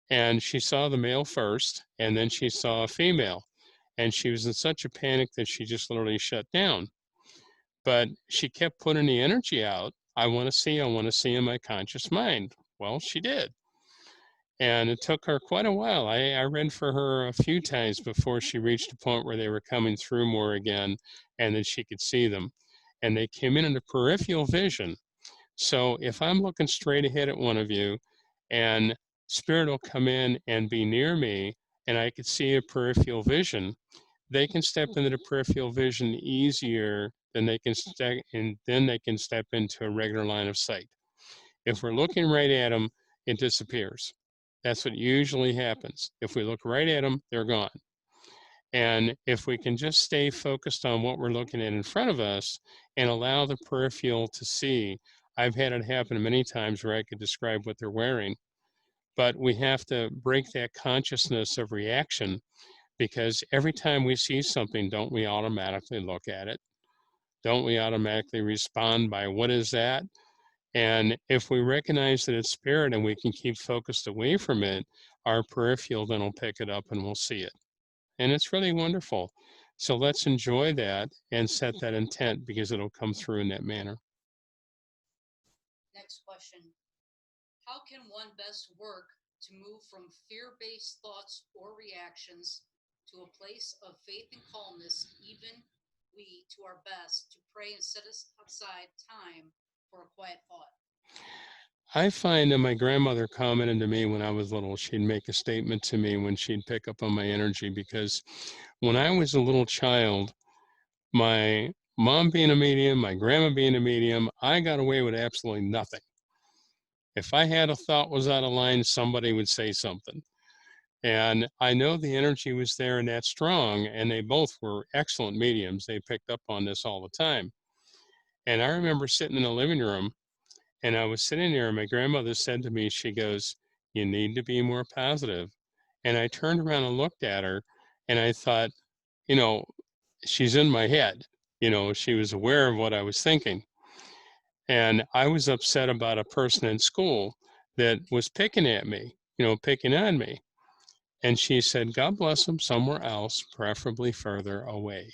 And she saw the male first, and then she saw a female. And she was in such a panic that she just literally shut down. But she kept putting the energy out. I want to see in my conscious mind. Well, she did. And it took her quite a while. I read for her a few times before she reached a point where they were coming through more again and that she could see them. And they came in the peripheral vision. So if I'm looking straight ahead at one of you and spirit will come in and be near me and I could see a peripheral vision, they can step into the peripheral vision easier than they can and then they can step into a regular line of sight. If we're looking right at them, it disappears. That's what usually happens. If we look right at them, they're gone. And if we can just stay focused on what we're looking at in front of us and allow the peripheral to see, I've had it happen many times where I could describe what they're wearing. But we have to break that consciousness of reaction because every time we see something, don't we automatically look at it? Don't we automatically respond by what is that? And if we recognize that it's spirit and we can keep focused away from it, our peripheral then will pick it up and we'll see it. And it's really wonderful. So let's enjoy that and set that intent because it'll come through in that manner. Next question. How can one best work to move from fear-based thoughts or reactions to a place of faith and calmness, even we to our best to pray and set aside time for a quiet thought? I find that my grandmother commented to me when I was little, she'd make a statement to me when she'd pick up on my energy because when I was a little child, my mom being a medium, my grandma being a medium, I got away with absolutely nothing. If I had a thought was out of line, somebody would say something. And I know the energy was there and that strong, and they both were excellent mediums. They picked up on this all the time. And I remember sitting in the living room, and I was sitting there, and my grandmother said to me, she goes, "You need to be more positive." And I turned around and looked at her, and I thought, you know, she's in my head. She was aware of what I was thinking. And I was upset about a person in school that was picking at me, picking on me. And she said, "God bless them somewhere else, preferably further away."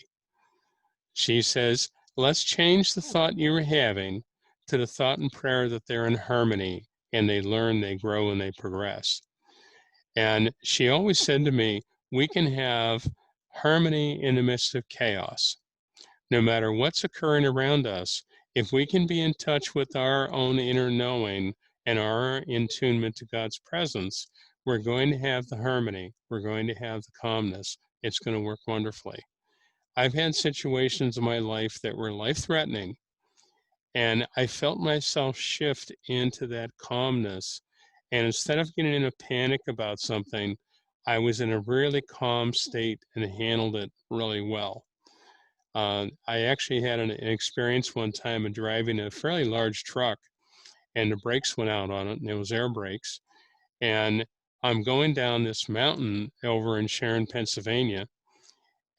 She says, "Let's change the thought you were having to the thought and prayer that they're in harmony and they learn, they grow, and they progress." And she always said to me, we can have harmony in the midst of chaos. No matter what's occurring around us, if we can be in touch with our own inner knowing and our attunement to God's presence, we're going to have the harmony. We're going to have the calmness. It's going to work wonderfully. I've had situations in my life that were life-threatening, and I felt myself shift into that calmness. And instead of getting in a panic about something, I was in a really calm state and handled it really well. I actually had an experience one time of driving a fairly large truck, and the brakes went out on it, and it was air brakes. And I'm going down this mountain over in Sharon, Pennsylvania,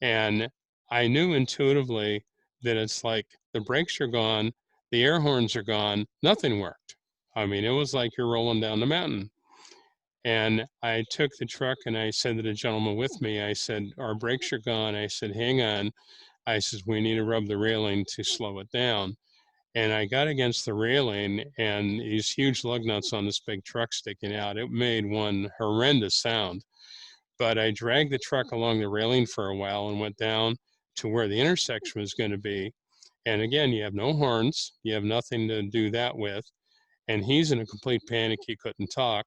and I knew intuitively that it's like the brakes are gone, the air horns are gone, nothing worked. I mean, it was like you're rolling down the mountain. And I took the truck and I said to the gentleman with me, I said, "Our brakes are gone." I said, "Hang on." I says, "We need to rub the railing to slow it down." And I got against the railing, and these huge lug nuts on this big truck sticking out. It made one horrendous sound. But I dragged the truck along the railing for a while and went down to where the intersection was going to be. And again, you have no horns, you have nothing to do that with. And he's in a complete panic. He couldn't talk.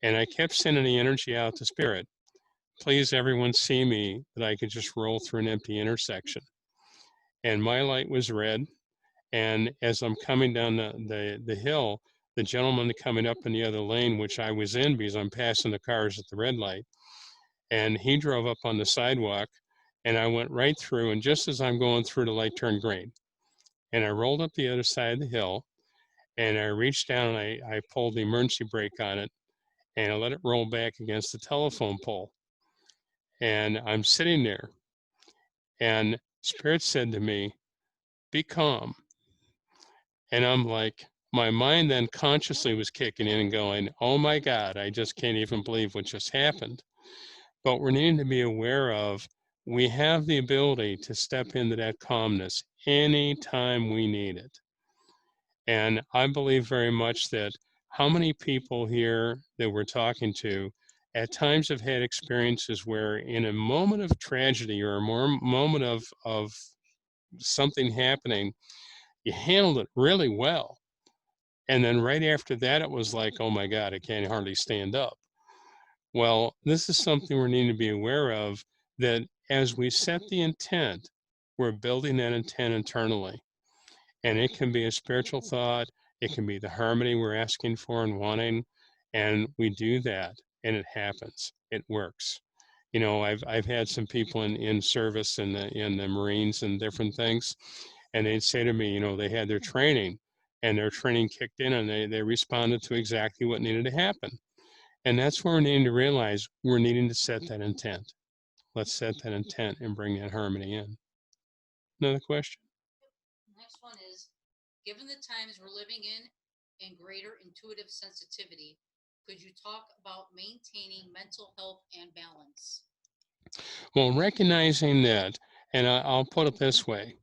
And I kept sending the energy out to spirit. Please, everyone, see me that I could just roll through an empty intersection. And my light was red. And as I'm coming down the hill, the gentleman coming up in the other lane, which I was in because I'm passing the cars at the red light, and he drove up on the sidewalk, and I went right through. And just as I'm going through, the light turned green. And I rolled up the other side of the hill, and I reached down and I pulled the emergency brake on it, and I let it roll back against the telephone pole. And I'm sitting there, and Spirit said to me, "Be calm." And I'm like, my mind then consciously was kicking in and going, "Oh my God, I just can't even believe what just happened." But we're needing to be aware of, we have the ability to step into that calmness anytime we need it. And I believe very much that how many people here that we're talking to at times have had experiences where in a moment of tragedy or a moment of something happening, you handled it really well. And then right after that, it was like, "Oh my God, I can't hardly stand up." Well, this is something we need to be aware of, that as we set the intent, we're building that intent internally. And it can be a spiritual thought, it can be the harmony we're asking for and wanting, and we do that, and it happens. It works. I've had some people in service in the Marines and different things, and they'd say to me, they had their training, and their training kicked in, and they responded to exactly what needed to happen. And that's where we're needing to realize we're needing to set that intent. Let's set that intent and bring that harmony in. Another question? Next one is, given the times we're living in and greater intuitive sensitivity, could you talk about maintaining mental health and balance? Well, recognizing that, and I'll put it this way.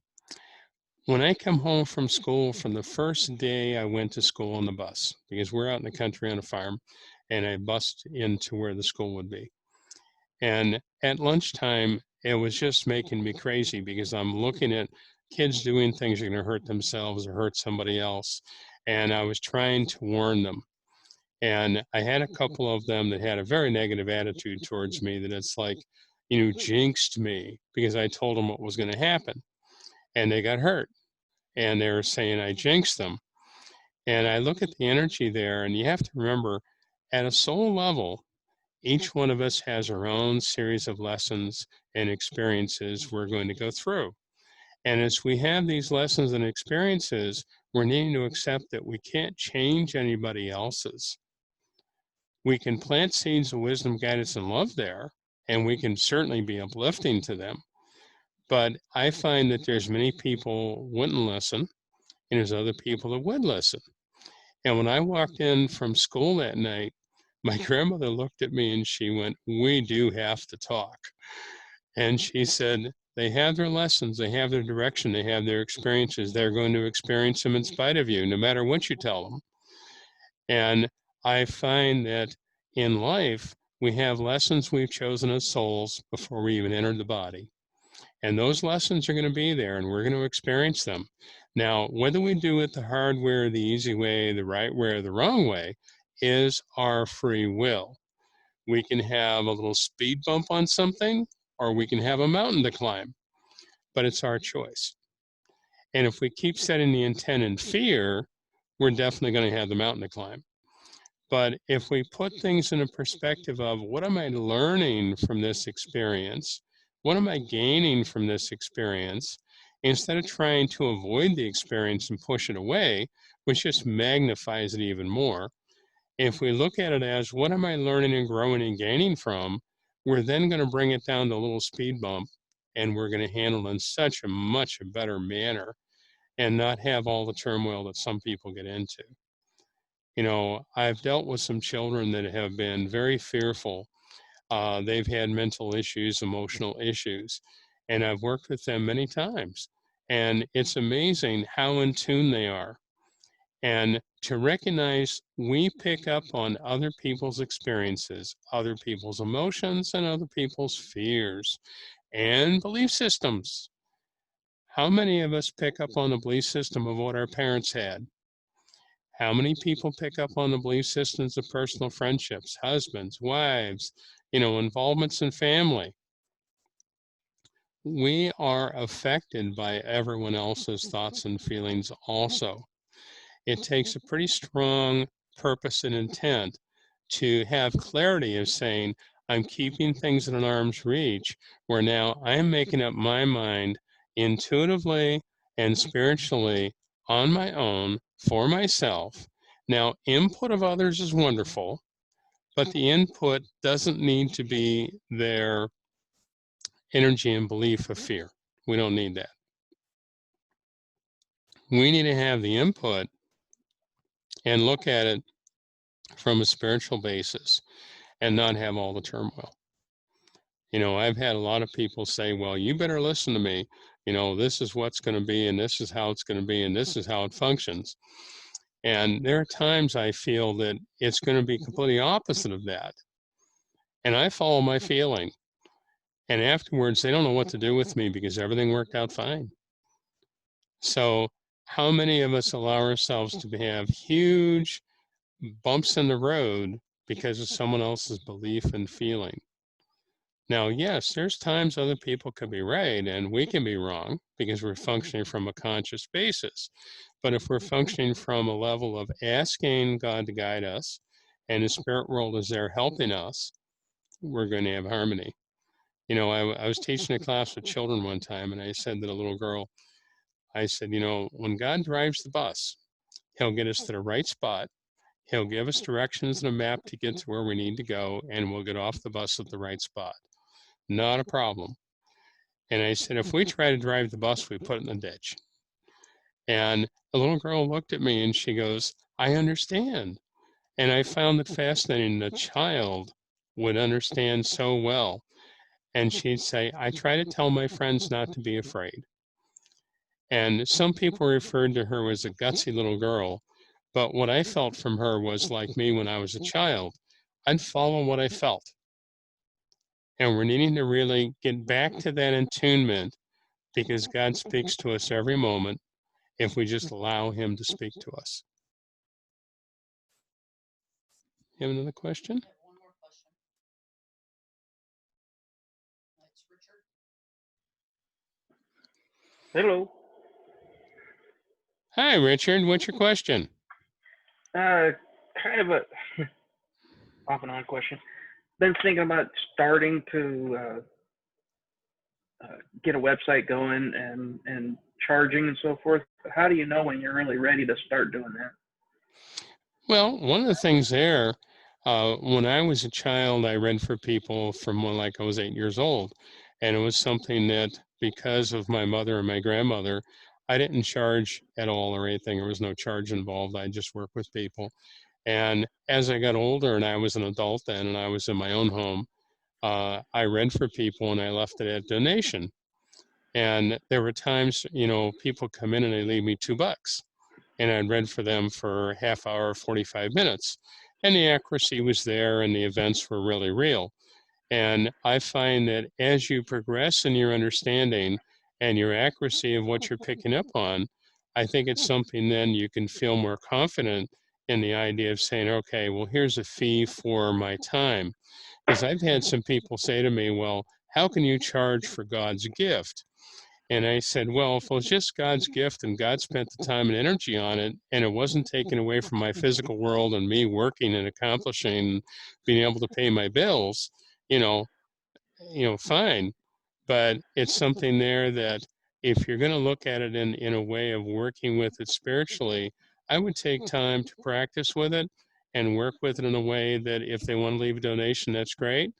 When I come home from school, from the first day I went to school on the bus, because we're out in the country on a farm, and I bussed into where the school would be. And at lunchtime, it was just making me crazy because I'm looking at kids doing things that are going to hurt themselves or hurt somebody else. And I was trying to warn them. And I had a couple of them that had a very negative attitude towards me, that it's like, jinxed me because I told them what was going to happen. And they got hurt. And they were saying I jinxed them. And I look at the energy there, and you have to remember, at a soul level, Each one of us has our own series of lessons and experiences we're going to go through. And as we have these lessons and experiences, we're needing to accept that we can't change anybody else's. We can plant seeds of wisdom, guidance, and love there, and we can certainly be uplifting to them. But I find that there's many people wouldn't listen, and there's other people that would listen. And when I walked in from school that night, my grandmother looked at me and she went, "We do have to talk." And she said, "They have their lessons, they have their direction, they have their experiences. They're going to experience them in spite of you, no matter what you tell them." And I find that in life, we have lessons we've chosen as souls before we even entered the body. And those lessons are going to be there and we're going to experience them. Now, whether we do it the hard way or the easy way, the right way or the wrong way, is our free will. We can have a little speed bump on something, or we can have a mountain to climb, but it's our choice. And if we keep setting the intent in fear, we're definitely going to have the mountain to climb. But if we put things in a perspective of what am I learning from this experience? What am I gaining from this experience? Instead of trying to avoid the experience and push it away, which just magnifies it even more. If we look at it as what am I learning and growing and gaining from, we're then going to bring it down to a little speed bump and we're going to handle it in such a much better manner and not have all the turmoil that some people get into. You know, I've dealt with some children that have been very fearful. They've had mental issues, emotional issues, and I've worked with them many times. And it's amazing how in tune they are. And to recognize we pick up on other people's experiences, other people's emotions, and other people's fears and belief systems. How many of us pick up on the belief system of what our parents had? How many people pick up on the belief systems of personal friendships, husbands, wives, involvements in family? We are affected by everyone else's thoughts and feelings also. It takes a pretty strong purpose and intent to have clarity of saying, I'm keeping things at an arm's reach, where now I'm making up my mind intuitively and spiritually on my own for myself. Now, input of others is wonderful, but the input doesn't need to be their energy and belief of fear. We don't need that. We need to have the input and look at it from a spiritual basis and not have all the turmoil. I've had a lot of people say, well, you better listen to me. This is what's going to be, and this is how it's going to be, and this is how it functions. And there are times I feel that it's going to be completely opposite of that. And I follow my feeling. And afterwards, they don't know what to do with me because everything worked out fine. So how many of us allow ourselves to have huge bumps in the road because of someone else's belief and feeling? Now, yes, there's times other people could be right and we can be wrong because we're functioning from a conscious basis. But if we're functioning from a level of asking God to guide us and the spirit world is there helping us, we're going to have harmony. I was teaching a class with children one time and I said to the little girl, I said, when God drives the bus, he'll get us to the right spot. He'll give us directions and a map to get to where we need to go, and we'll get off the bus at the right spot. Not a problem. And I said, if we try to drive the bus, we put it in the ditch. And the little girl looked at me and she goes, I understand. And I found it fascinating. The child would understand so well. And she'd say, I try to tell my friends not to be afraid. And some people referred to her as a gutsy little girl. But what I felt from her was like me when I was a child. I'd follow what I felt. And we're needing to really get back to that attunement because God speaks to us every moment if we just allow him to speak to us. You have another question? I have one more question. It's Richard. Hello. Hi, Richard. What's your question? Kind of a off and on question. been thinking about starting to get a website going and charging and so forth. How do you know when you're really ready to start doing that? Well, one of the things there, when I was a child, I read for people from when like I was 8 years old. And it was something that because of my mother and my grandmother, I didn't charge at all or anything. There was no charge involved. I just worked with people. And as I got older and I was an adult then and I was in my own home, I read for people and I left it at donation. And there were times, people come in and they leave me $2 and I'd read for them for half hour, 45 minutes. And the accuracy was there and the events were really real. And I find that as you progress in your understanding and your accuracy of what you're picking up on, I think it's something then you can feel more confident in the idea of saying, okay, well, here's a fee for my time. Because I've had some people say to me, well, how can you charge for God's gift? And I said, well, if it was just God's gift and God spent the time and energy on it, and it wasn't taken away from my physical world and me working and accomplishing, being able to pay my bills, you know, fine. But it's something there that if you're going to look at it in a way of working with it spiritually, I would take time to practice with it and work with it in a way that if they want to leave a donation, that's great.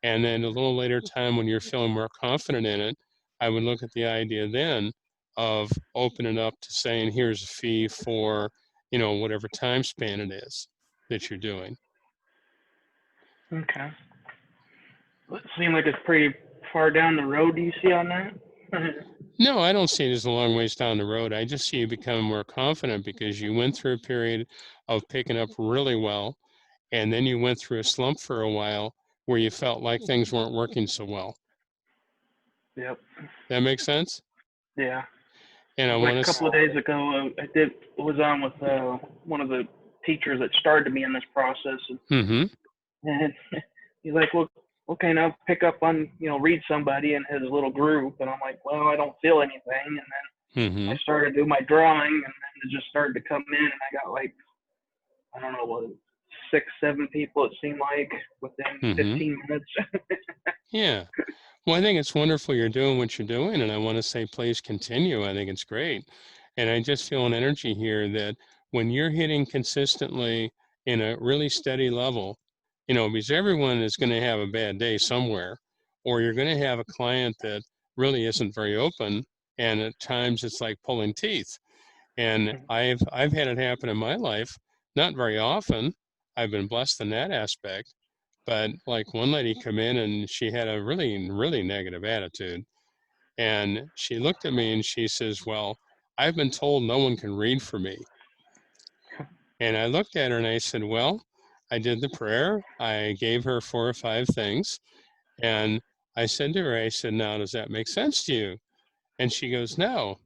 And then a little later time when you're feeling more confident in it, I would look at the idea then of opening up to saying, here's a fee for, whatever time span it is that you're doing. Okay. It seems like it's pretty far down the road. Do you see on that? No, I don't see it as a long ways down the road. I just see you becoming more confident because you went through a period of picking up really well, and then you went through a slump for a while where you felt like things weren't working so well. Yep. That makes sense? Yeah. And I Like want a to. couple of days ago, I was on with one of the teachers that started me in this process, and he's like, "Well, okay, now pick up on read somebody in his little group," and I'm like, "Well, I don't feel anything," and then I started to do my drawing, and then it just started to come in, and I got like, I don't know, what, 6, 7 people it seemed like within 15 minutes. Yeah. Well, I think it's wonderful you're doing what you're doing, and I want to say please continue. I think it's great. And I just feel an energy here that when you're hitting consistently in a really steady level, because everyone is going to have a bad day somewhere, or you're going to have a client that really isn't very open, and at times it's like pulling teeth. And I've had it happen in my life, not very often. I've been blessed in that aspect. But like one lady come in and she had a really, really negative attitude. And she looked at me and she says, well, I've been told no one can read for me. And I looked at her and I said, well, I did the prayer. I gave her 4 or 5 things. And I said to her, I said, now, does that make sense to you? And she goes, no.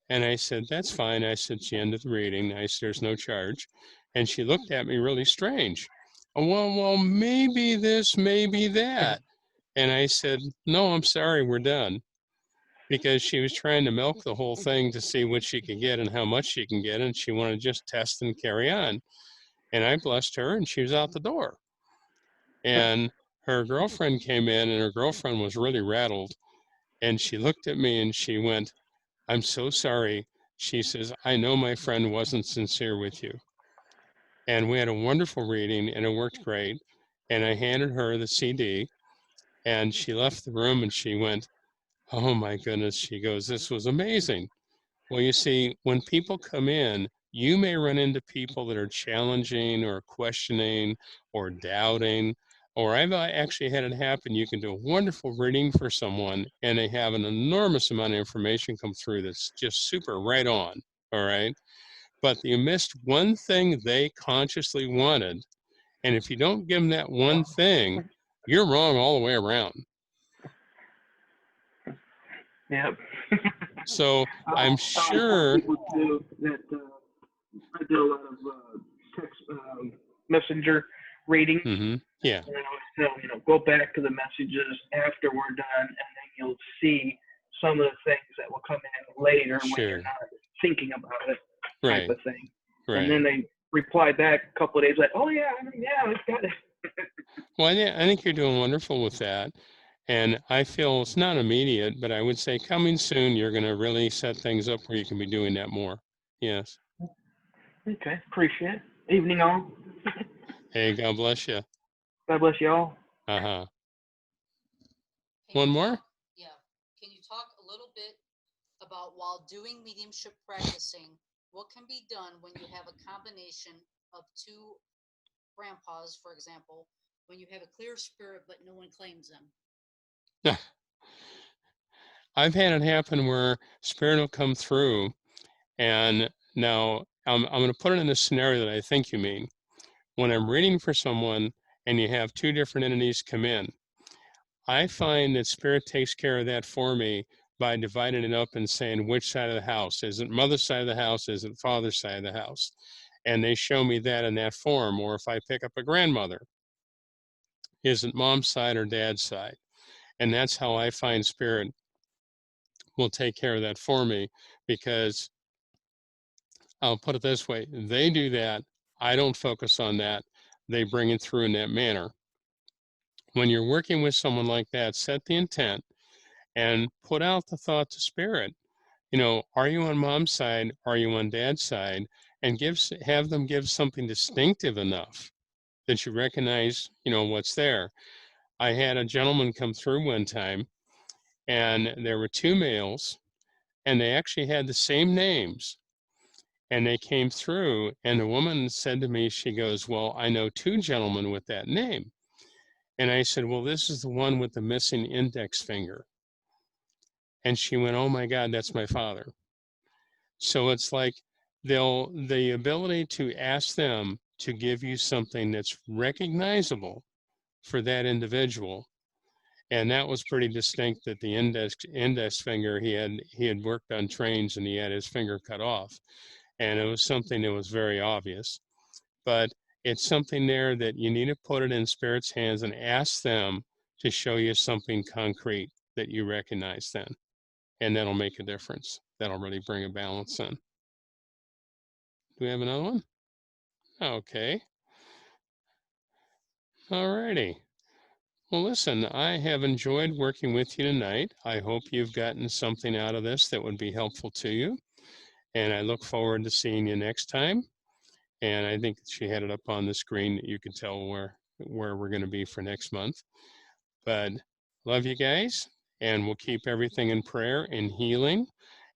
And I said, that's fine. I said, she ended the reading. I said, there's no charge. And she looked at me really strange. Well, maybe this, maybe that. And I said, no, I'm sorry, we're done. Because she was trying to milk the whole thing to see what she could get and how much she can get. And she wanted to just test and carry on. And I blessed her and she was out the door. And her girlfriend came in and her girlfriend was really rattled. And she looked at me and she went, I'm so sorry. She says, I know my friend wasn't sincere with you. And we had a wonderful reading and it worked great. And I handed her the CD and she left the room and she went, oh my goodness. She goes, this was amazing. Well, you see, when people come in, you may run into people that are challenging or questioning or doubting. Or I've actually had it happen. You can do a wonderful reading for someone and they have an enormous amount of information come through that's just super right on. All right. But you missed one thing they consciously wanted. And if you don't give them that one thing, you're wrong all the way around. Yep. So I'm sure. People do that. I do a lot of text messenger readings. Yeah. And I always tell go back to the messages after we're done, and then you'll see some of the things that will come in later when you're not thinking about it, type of thing. Right. And then they reply back a couple of days like, oh yeah, I've got it. Well, I think you're doing wonderful with that. And I feel it's not immediate, but I would say coming soon, you're going to really set things up where you can be doing that more. Yes. Okay, appreciate it. Evening all. Hey, God bless you. God bless y'all. Uh-huh. Can One you more? talk- Yeah. Can you talk a little bit about while doing mediumship practicing, what can be done when you have a combination of two grandpas, for example, when you have a clear spirit but no one claims them? I've had it happen where spirit will come through, and now I'm going to put it in a scenario that I think you mean. When I'm reading for someone and you have two different entities come in, I find that spirit takes care of that for me by dividing it up and saying which side of the house. Is it mother's side of the house? Is it father's side of the house? And they show me that in that form. Or if I pick up a grandmother, is it mom's side or dad's side? And that's how I find spirit will take care of that for me, because I'll put it this way, they do that. I don't focus on that. They bring it through in that manner. When you're working with someone like that, set the intent and put out the thought to spirit. Are you on mom's side? Are you on dad's side? And have them give something distinctive enough that you recognize, what's there. I had a gentleman come through one time, and there were two males, and they actually had the same names. And they came through, and the woman said to me, she goes, "Well, I know two gentlemen with that name." And I said, "Well, this is the one with the missing index finger." And she went, "Oh my God, that's my father." So it's like the ability to ask them to give you something that's recognizable for that individual. And that was pretty distinct, that the index finger, he had worked on trains and he had his finger cut off. And it was something that was very obvious. But it's something there that you need to put it in spirit's hands and ask them to show you something concrete that you recognize then. And that'll make a difference. That'll really bring a balance in. Do we have another one? Okay. All righty. Well, listen, I have enjoyed working with you tonight. I hope you've gotten something out of this that would be helpful to you. And I look forward to seeing you next time. And I think she had it up on the screen that you can tell where we're going to be for next month. But love you guys, and we'll keep everything in prayer and healing.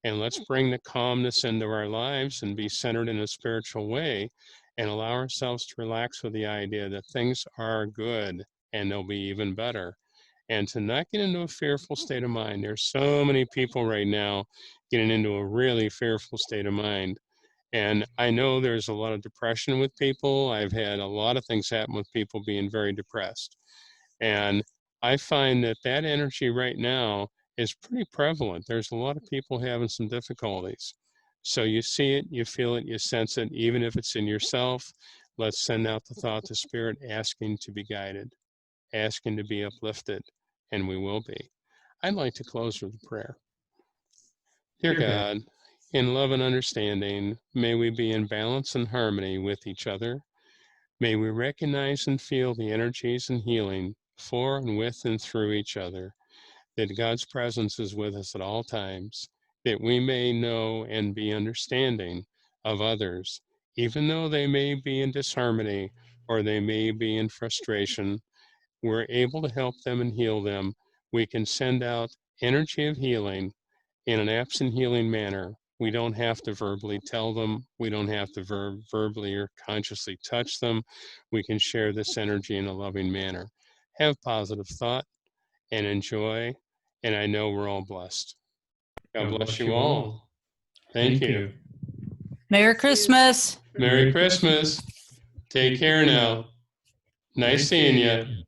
And let's bring the calmness into our lives and be centered in a spiritual way and allow ourselves to relax with the idea that things are good and they'll be even better. And to not get into a fearful state of mind. There's so many people right now getting into a really fearful state of mind. And I know there's a lot of depression with people. I've had a lot of things happen with people being very depressed. And I find that that energy right now is pretty prevalent. There's a lot of people having some difficulties. So you see it, you feel it, you sense it, even if it's in yourself. Let's send out the thought to spirit, asking to be guided, asking to be uplifted, and we will be. I'd like to close with a prayer. Dear God, in love and understanding, may we be in balance and harmony with each other. May we recognize and feel the energies and healing for and with and through each other, that God's presence is with us at all times, that we may know and be understanding of others, even though they may be in disharmony or they may be in frustration. We're able to help them and heal them. We can send out energy of healing in an absent healing manner. We don't have to verbally tell them. We don't have to verbally or consciously touch them. We can share this energy in a loving manner. Have positive thought and enjoy. And I know we're all blessed. God bless you all. Thank you. Merry Christmas. Merry Christmas. Take care now. Nice seeing you.